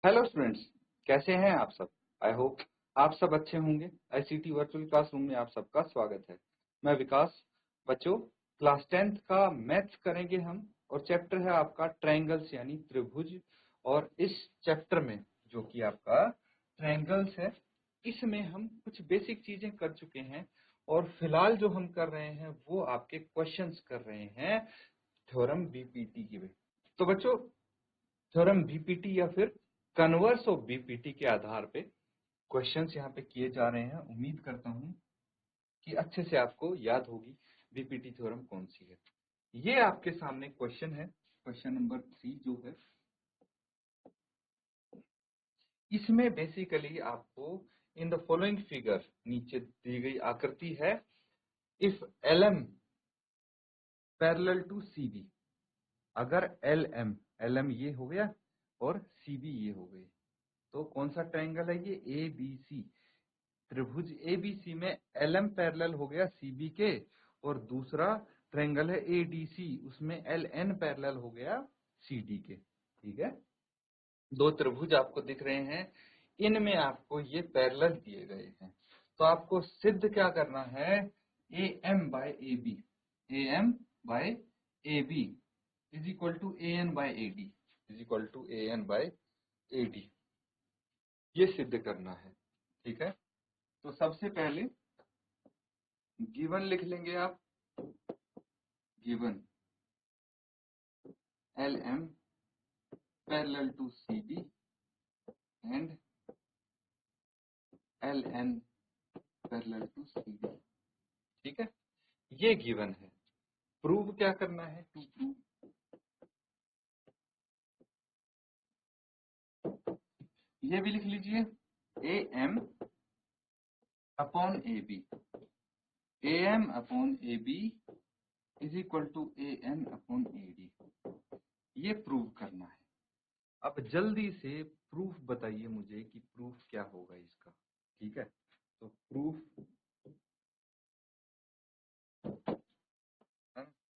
Hello students, कैसे हैं आप सब। आई होप आप सब अच्छे होंगे। आईसीटी वर्चुअल क्लासरूम में आप सबका स्वागत है। मैं विकास। बच्चों, क्लास 10th का मैथ्स करेंगे हम और चैप्टर है आपका ट्रायंगल्स यानी त्रिभुज। और इस चैप्टर में जो कि आपका ट्रायंगल्स है, इसमें हम कुछ बेसिक चीजें कर चुके हैं और फिलहाल जो हम कर रहे हैं वो आपके क्वेश्चंस कर रहे हैं थ्योरम बीपीटी की। तो बच्चों, थ्योरम बीपीटी या फिर कन्वर्स ऑफ बीपीटी के आधार पे क्वेश्चंस यहाँ पे किए जा रहे हैं। उम्मीद करता हूँ कि अच्छे से आपको याद होगी बीपीटी थ्योरम कौन सी है। ये आपके सामने क्वेश्चन है, क्वेश्चन नंबर 3 जो है, इसमें बेसिकली आपको इन द फॉलोइंग फिगर नीचे दी गई आकृति है, if LM parallel to CB, अगर LM ये हो गया और CB ये हो गई, तो कौन सा ट्रायंगल है ये, ABC। त्रिभुज ABC में LM पैरेलल हो गया CB के और दूसरा ट्रायंगल है ADC, उसमें LN पैरेलल हो गया CD के। ठीक है, दो त्रिभुज आपको दिख रहे हैं, इनमें आपको ये पैरेलल दिए गए हैं। तो आपको सिद्ध क्या करना है, AM by AB is equal to AN by AD is equal to AN by AD, ये सिद्ध करना है। ठीक है, तो सबसे पहले गिवन लिख लेंगे आप, given LM parallel to CB and LN parallel to CB। ठीक है, ये गिवन है। प्रूव क्या करना है, टू प्रूव ये भी लिख लीजिए, AM upon AB, AM upon AB is equal to AN upon AD, ये प्रूव करना है। अब जल्दी से प्रूफ बताइए मुझे कि प्रूफ क्या होगा इसका। ठीक है, तो प्रूफ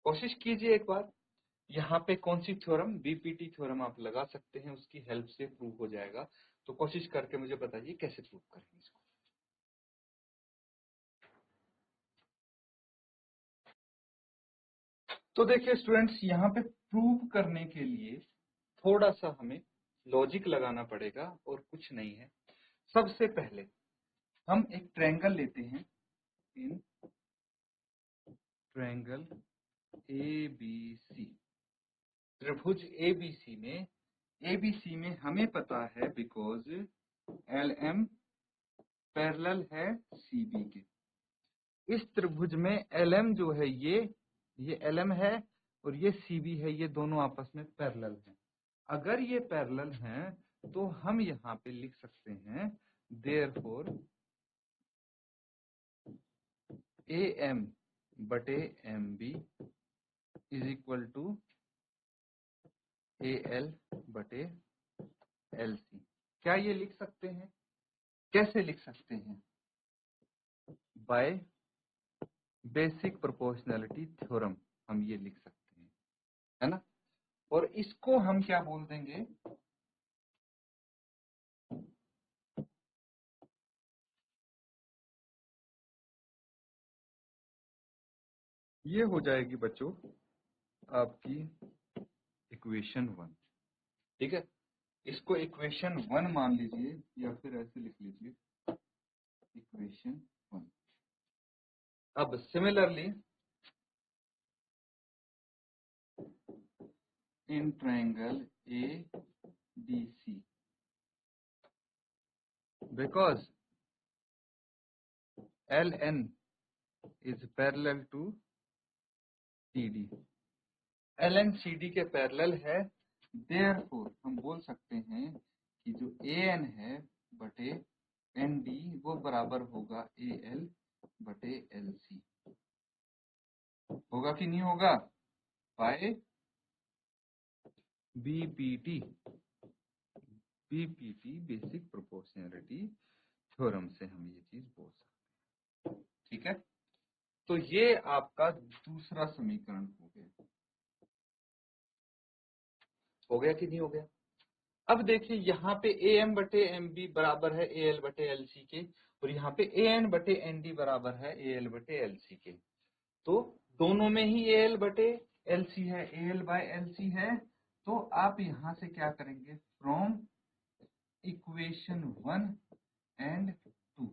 कोशिश कीजिए एक बार, यहाँ पे कौन सी थ्योरम, बीपीटी थ्योरम आप लगा सकते हैं, उसकी हेल्प से प्रूव हो जाएगा। तो कोशिश करके मुझे बताइए कैसे प्रूव करेंगे इसको। तो देखिए स्टूडेंट्स, यहाँ पे प्रूव करने के लिए थोड़ा सा हमें लॉजिक लगाना पड़ेगा और कुछ नहीं है। सबसे पहले हम एक ट्रायंगल लेते हैं, इन ट्रायंगल ABC, त्रिभुज ABC में हमें पता है बिकॉज LM पैरेलल है CB के। इस त्रिभुज में LM जो है ये LM है और ये CB है, ये दोनों आपस में पैरेलल हैं। अगर ये पैरेलल हैं तो हम यहाँ पे लिख सकते हैं देयरफॉर AM बटे MB is equal to AL बटे LC। क्या ये लिख सकते हैं, कैसे लिख सकते हैं, बाय बेसिक प्रोपोर्शनैलिटी थ्योरम हम ये लिख सकते हैं, है ना। और इसको हम क्या बोल देंगे, ये हो जाएगी बच्चों आपकी इक्वेशन 1। ठीक है, इसको इक्वेशन 1 मान लीजिए या फिर ऐसे लिख लीजिए, इक्वेशन 1। अब similarly in triangle ADC, because LN is parallel to CD, LN CD के पैरेलल है, देयरफॉर हम बोल सकते हैं कि जो AN है बटे ND वो बराबर होगा AL बटे LC। होगा कि नहीं होगा, by BPT basic proportionality theorem से हम ये चीज बोल सकते हैं। ठीक है, तो ये आपका दूसरा समीकरण हो गया कि नहीं हो गया। अब देखिए यहाँ पे AM बटे MB बराबर है AL बटे LC के, और यहाँ पे AN बटे ND बराबर है AL बटे LC के। तो दोनों में ही AL बटे LC है, AL बाय LC है। तो आप यहाँ से क्या करेंगे, फ्रॉम इक्वेशन 1 एंड 2,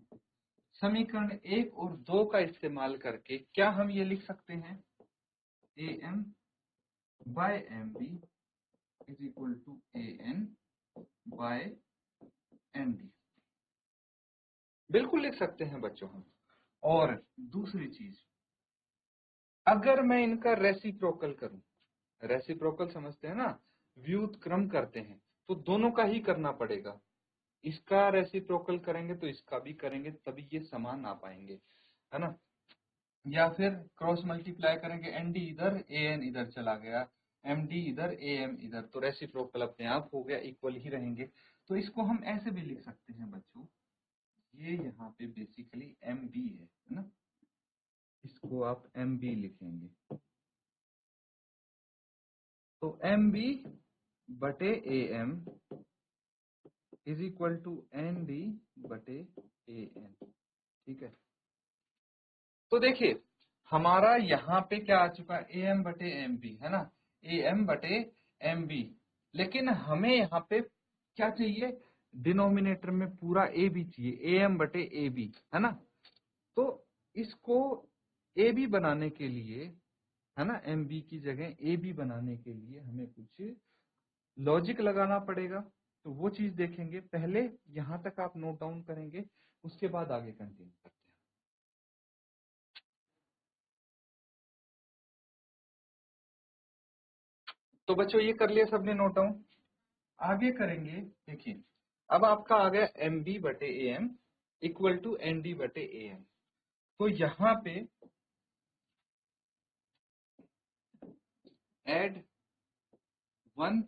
समीकरण 1 और 2 का इस्तेमाल करके क्या हम ये लिख सकते हैं, AM by MB is equal to AN by ND, बिल्कुल लिख सकते हैं बच्चों हम। और दूसरी चीज, अगर मैं इनका रेसिप्रोकल करूं, रेसिप्रोकल समझते हैं ना, व्युत्क्रम करते हैं, तो दोनों का ही करना पड़ेगा। इसका रेसिप्रोकल करेंगे तो इसका भी करेंगे, तभी ये समान आ पाएंगे, है ना। या फिर क्रॉस मल्टीप्लाई करेंगे, ND इधर AN इधर चला गया, MD इधर AM इधर, तो रेसिप्रोकल अपने आप हो गया, इक्वल ही रहेंगे। तो इसको हम ऐसे भी लिख सकते हैं बच्चों, ये यहाँ पे बेसिकली MB है ना, इसको आप MB लिखेंगे। तो MB बटे AM is equal to ND बटे AN, ठीक है। तो देखिए हमारा यहाँ पे क्या आ चुका है, AM बटे MB है ना, AM बटे MB, लेकिन हमें यहाँ पे क्या चाहिए, डिनोमिनेटर में पूरा AB चाहिए, AM बटे AB है ना। तो इसको AB बनाने के लिए, है ना, MB की जगह AB बनाने के लिए हमें कुछ लॉजिक लगाना पड़ेगा। तो वो चीज देखेंगे, पहले यहां तक आप नोट डाउन करेंगे, उसके बाद आगे कंटिन्यू करते हैं। तो बच्चों ये कर लिया सबने नोट डाउन, आगे करेंगे। देखिए अब आपका आ गया MB बटे AM इक्वल टू ND बटे AM। तो यहाँ पे एड 1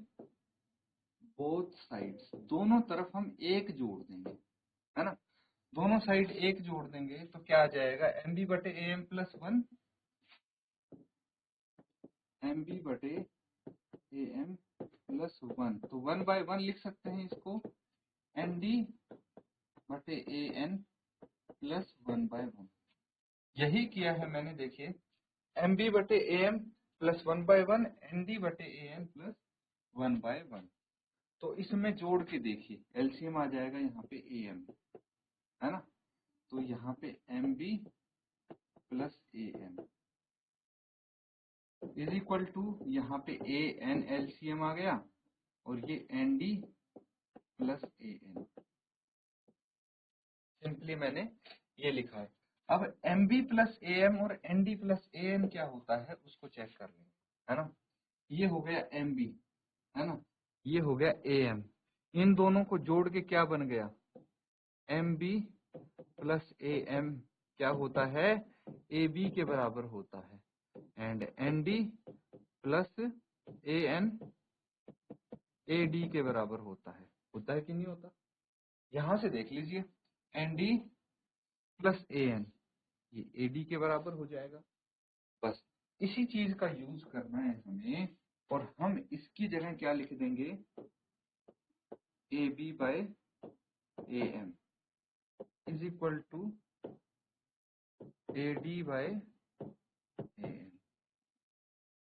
बोथ साइड्स, दोनों तरफ हम एक जोड़ देंगे, है ना, दोनों साइड एक जोड़ देंगे तो क्या आ जाएगा, MB बटे AM प्लस 1, MB बटे AM प्लस 1, तो 1 बाय 1 लिख सकते हैं इसको, ND बटे AN प्लस 1 बाय 1। यही किया है मैंने, देखिए MB बटे AM प्लस 1 बाय 1, ND बटे AM प्लस 1 बाय 1। तो इसमें जोड़ के देखिए एलसीएम आ जाएगा यहाँ पे AM, है ना। तो यहाँ पे MB plus AM is equal to यहाँ पे AN एलसीएम आ गया, और ये ND प्लस AN, सिंपली मैंने ये लिखा है। अब MB प्लस AM और ND प्लस AN क्या होता है उसको चेक कर लें, है ना। ये हो गया MB, है ना, ये हो गया AM, इन दोनों को जोड़ के क्या बन गया, MB प्लस AM क्या होता है, AB के बराबर होता है, and ND plus AN AD के बराबर होता है कि नहीं होता। यहां से देख लीजिए, ND प्लस AN ये AD के बराबर हो जाएगा। बस इसी चीज का यूज करना है हमें, और हम इसकी जगह क्या लिख देंगे, AB by AM is equal to AD by AN,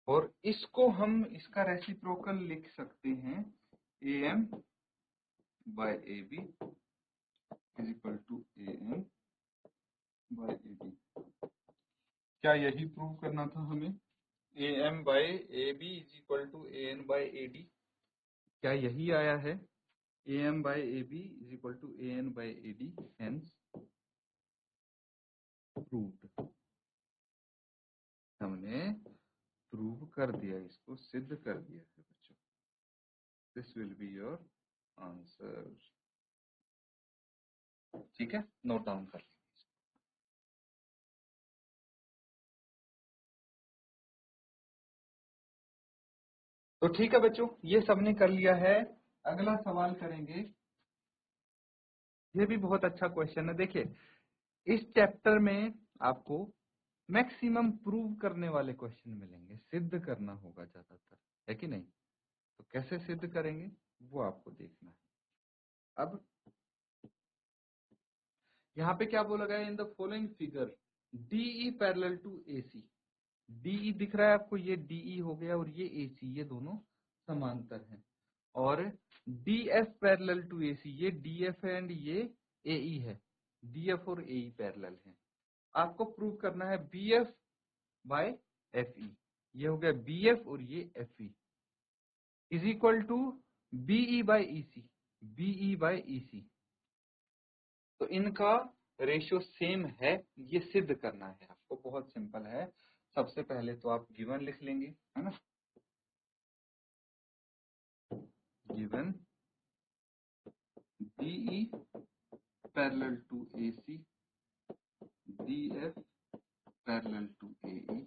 और इसको हम इसका रेसिप्रोकल लिख सकते हैं, AM by AB is equal to AN by AD। क्या यही प्रूव करना था हमें, AM by AB is equal to AN by AD, क्या यही आया है, AM by AB is equal to AN by AD, hence proved, हमने प्रूव कर दिया, इसको सिद्ध कर दिया है बच्चों। This will be your answer, ठीक है, नोट डाउन कर लीजिए। तो ठीक है बच्चों, ये सबने कर लिया है। अगला सवाल करेंगे, ये भी बहुत अच्छा क्वेश्चन है। देखिए इस चैप्टर में आपको मैक्सिमम प्रूव करने वाले क्वेश्चन मिलेंगे, सिद्ध करना होगा ज्यादातर, है कि नहीं। तो कैसे सिद्ध करेंगे, वो आपको देखना है। अब यहाँ पे क्या बोला गया, in the following figure DE parallel to AC। DE दिख रहा है आपको, ये DE हो गया और ये AC, ये दोनों समांतर हैं। और DF पैरेलल टू AC, ये DF है एंड ये AE है। DF और AE पैरेलल है। आपको प्रूव करना है BF बाय FE। ये हो गया BF और ये FE is equal to BE by EC। BE by EC, तो इनका रेशियो सेम है, ये सिद्ध करना है आपको। बहुत सिंपल है। सबसे पहले तो आप गिवन लिख लेंगे, है ना। Given DE parallel to AC, DF parallel to AE,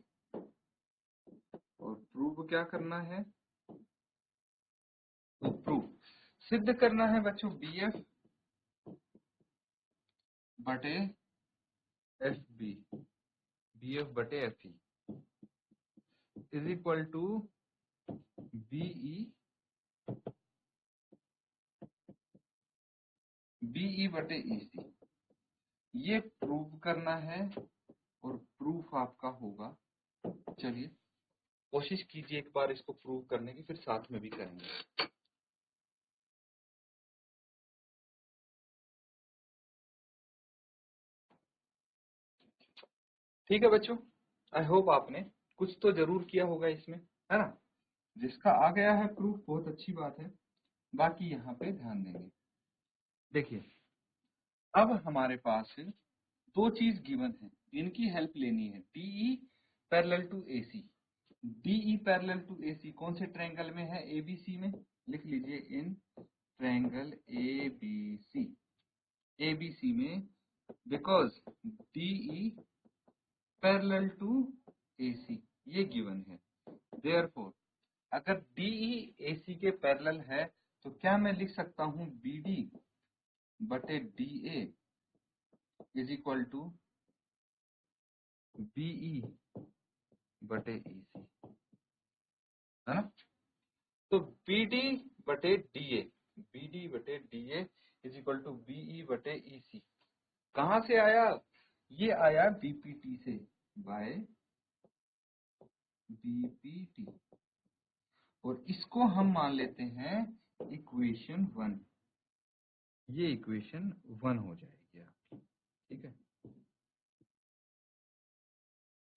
और प्रूव क्या करना है, तो प्रूव सिद्ध करना है बच्चों BF बटे FB, BF बटे FE is equal to BE बटे EC। ये प्रूव करना है और प्रूफ आपका होगा। चलिए कोशिश कीजिए एक बार इसको प्रूव करने की, फिर साथ में भी करेंगे। ठीक है बच्चों, आई होप आपने कुछ तो जरूर किया होगा इसमें, है ना। जिसका आ गया है प्रूफ बहुत अच्छी बात है, बाकी यहाँ पे ध्यान देंगे। देखिए अब हमारे पास दो चीज गिवन है, इनकी हेल्प लेनी है। DE parallel to AC। DE parallel to AC कौन से ट्रायंगल में है, ABC में। लिख लीजिए इन ट्रायंगल ABC में, because DE parallel to AC ये गिवन है। देयरफॉर अगर DE AC के पैरेलल है तो क्या मैं लिख सकता हूं BD बटे DA is equal to BE बटे EC, है ना। तो BD बटे DA, BD बटे DA is equal to BE बटे EC कहां से आया, ये आया BPT से, बाय BPT, और इसको हम मान लेते हैं इक्वेशन 1। ये इक्वेशन 1 हो जाएगी आपकी, ठीक है।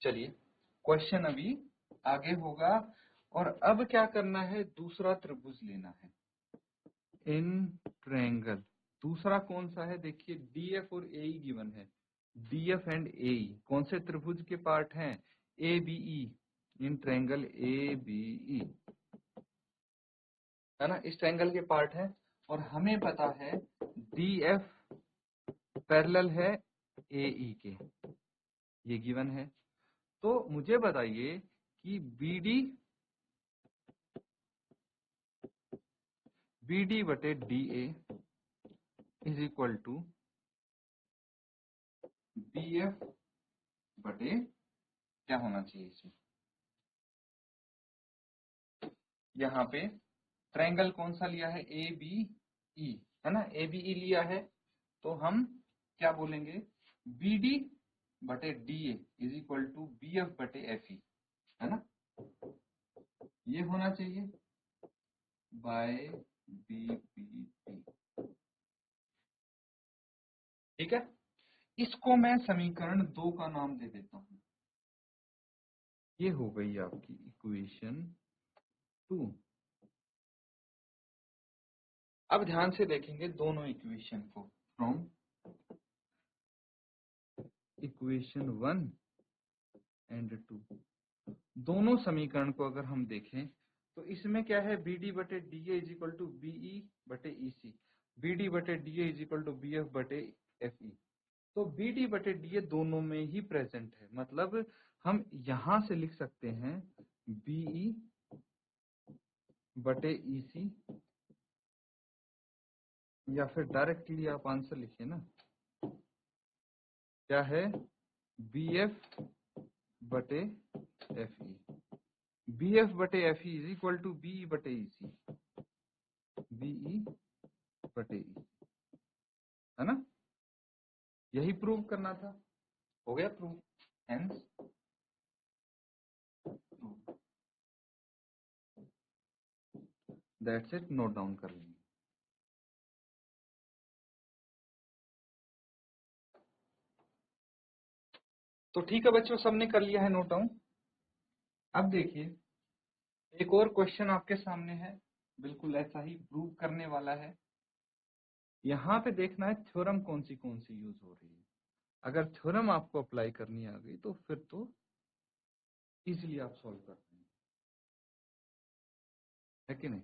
चलिए क्वेश्चन अभी आगे होगा, और अब क्या करना है, दूसरा त्रिभुज लेना है इन ट्रायंगल। दूसरा कौन सा है, देखिए DF और AE गिवन है। DF एंड AE कौन से त्रिभुज के पार्ट हैं, ABE, इन ट्रायंगल ABE, है ना, इस ट्रायंगल के पार्ट है। और हमें पता है DF पैरेलल है AE के, ये गिवन है। तो मुझे बताइए कि BD बटे DA is equal to BF बटे क्या होना चाहिए इसमें, यहाँ पे ट्रायंगल कौन सा लिया है, ABE, है ना, ABE लिया है। तो हम क्या बोलेंगे, BD बटे DA is equal to BF बटे FE, है ना, ये होना चाहिए बाय BPT। ठीक है, इसको मैं समीकरण 2 का नाम दे देता हूं। ये हो गई आपकी इक्वेशन 2। अब ध्यान से देखेंगे दोनों इक्वेशन को, फ्रॉम इक्वेशन 1 एंड 2, दोनों समीकरण को अगर हम देखें तो इसमें क्या है, BD बटे DA is equal to BE बटे EC, BD बटे DA is equal to BF बटे FE। तो BD बटे DA दोनों में ही प्रेजेंट है, मतलब हम यहां से लिख सकते हैं BE बटे EC, या फिर डायरेक्टली आप आंसर लिखिए ना, क्या है BF बटे FE। BF बटे FE is equal to BE बटे EC, BE करना था, हो गया prove, hence that's it, note down कर लेंगे। तो ठीक है बच्चों, सबने कर लिया है नोट डाउन। अब देखिए एक और क्वेश्चन आपके सामने है, बिल्कुल ऐसा ही प्रूव करने वाला है। यहाँ पे देखना है थ्योरम कौन सी यूज हो रही है। अगर थ्योरम आपको अप्लाई करनी आ गई तो फिर तो इजीली आप सॉल्व कर पाएंगे, है कि नहीं।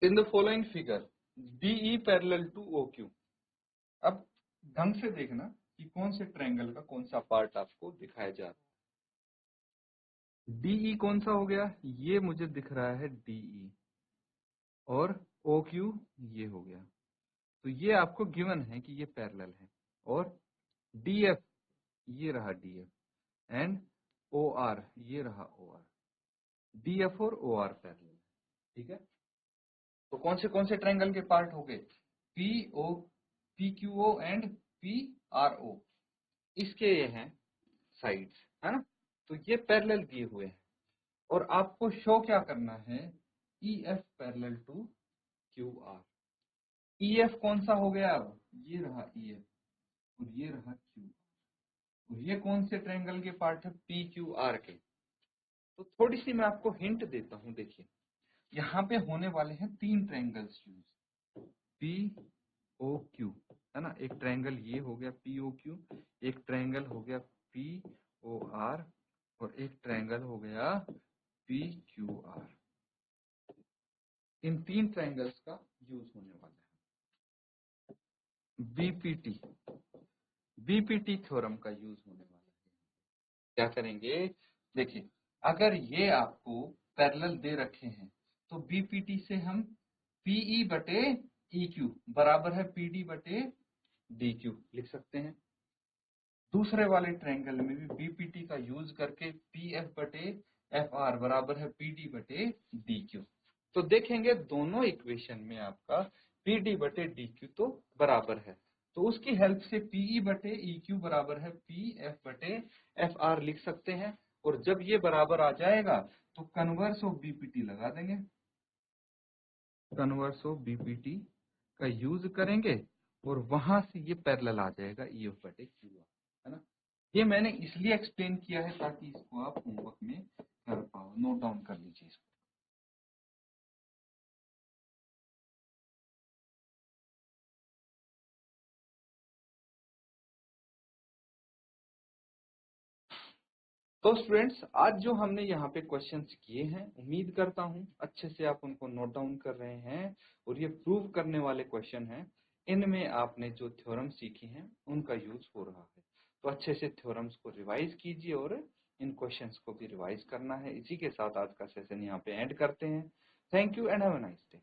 In the following figure DE parallel to OQ। अब ढंग से देखना कि कौन से ट्रायंगल का कौन सा पार्ट आपको दिखाया जा रहा है। DE कौन सा हो गया, ये मुझे दिख रहा है DE, और OQ ये हो गया। तो ये आपको गिवन है कि ये पैरेलल है। और DF ये रहा DF, एंड OR ये रहा OR। DF और OR पैरेलल है, ठीक है। तो कौन से ट्रायंगल के पार्ट हो गए, PQO एंड PRO, इसके ये हैं साइड्स, है ना। तो ये पैरेलल दिए हुए हैं और आपको शो क्या करना है, EF parallel to QR। EF कौन सा हो गया, अब ये रहा EF और ये रहा Q, और ये कौन से ट्रायंगल के पार्ट है, PQR के। तो थोड़ी सी मैं आपको हिंट देता हूं, देखिए यहाँ पे होने वाले हैं 3 ट्रायंगल्स यूज, POQ, है ना। एक ट्रायंगल ये हो गया POQ, एक ट्रायंगल हो गया POR, और एक ट्रायंगल हो गया PQR। इन 3 ट्रायंगल्स का यूज होने वाला है। बीपीटी थ्योरम का यूज होने वाला है। क्या करेंगे, देखिए अगर ये आपको पैरेलल दे रखे हैं तो बीपीटी से हम PE बटे EQ बराबर है PD बटे DQ लिख सकते हैं। दूसरे वाले ट्रायंगल में भी बीपीटी का यूज करके PF बटे FR बराबर है PD बटे DQ। तो देखेंगे दोनों इक्वेशन में आपका PD बटे DQ तो बराबर है, तो उसकी हेल्प से PE बटे EQ बराबर है PF बटे FR लिख सकते हैं। और जब ये बराबर आ जाएगा तो कन्वर्स ऑफ बीपीटी लगा देंगे, कन्वर्स ऑफ बीपीटी का यूज करेंगे और वहां से ये पैरेलल आ जाएगा EF बटे QR, है ना। ये मैंने इसलिए एक्सप्लेन किया है ताकि इसको आप होमवर्क में कर पाओ, नोट डाउन कर लीजिए इसको। तो स्टूडेंट्स आज जो हमने यहाँ पे क्वेश्चंस किए हैं, उम्मीद करता हूँ अच्छे से आप उनको नोट डाउन कर रहे हैं, और ये प्रूव करने वाले क्वेश्चन हैं। इनमें आपने जो थ्योरम सीखी हैं उनका यूज हो रहा है, तो अच्छे से थ्योरम्स को रिवाइज कीजिए और इन क्वेश्चंस को भी रिवाइज करना है। इसी के साथ आज का सेशन यहाँ पे एंड करते हैं। Thank you and have a nice day.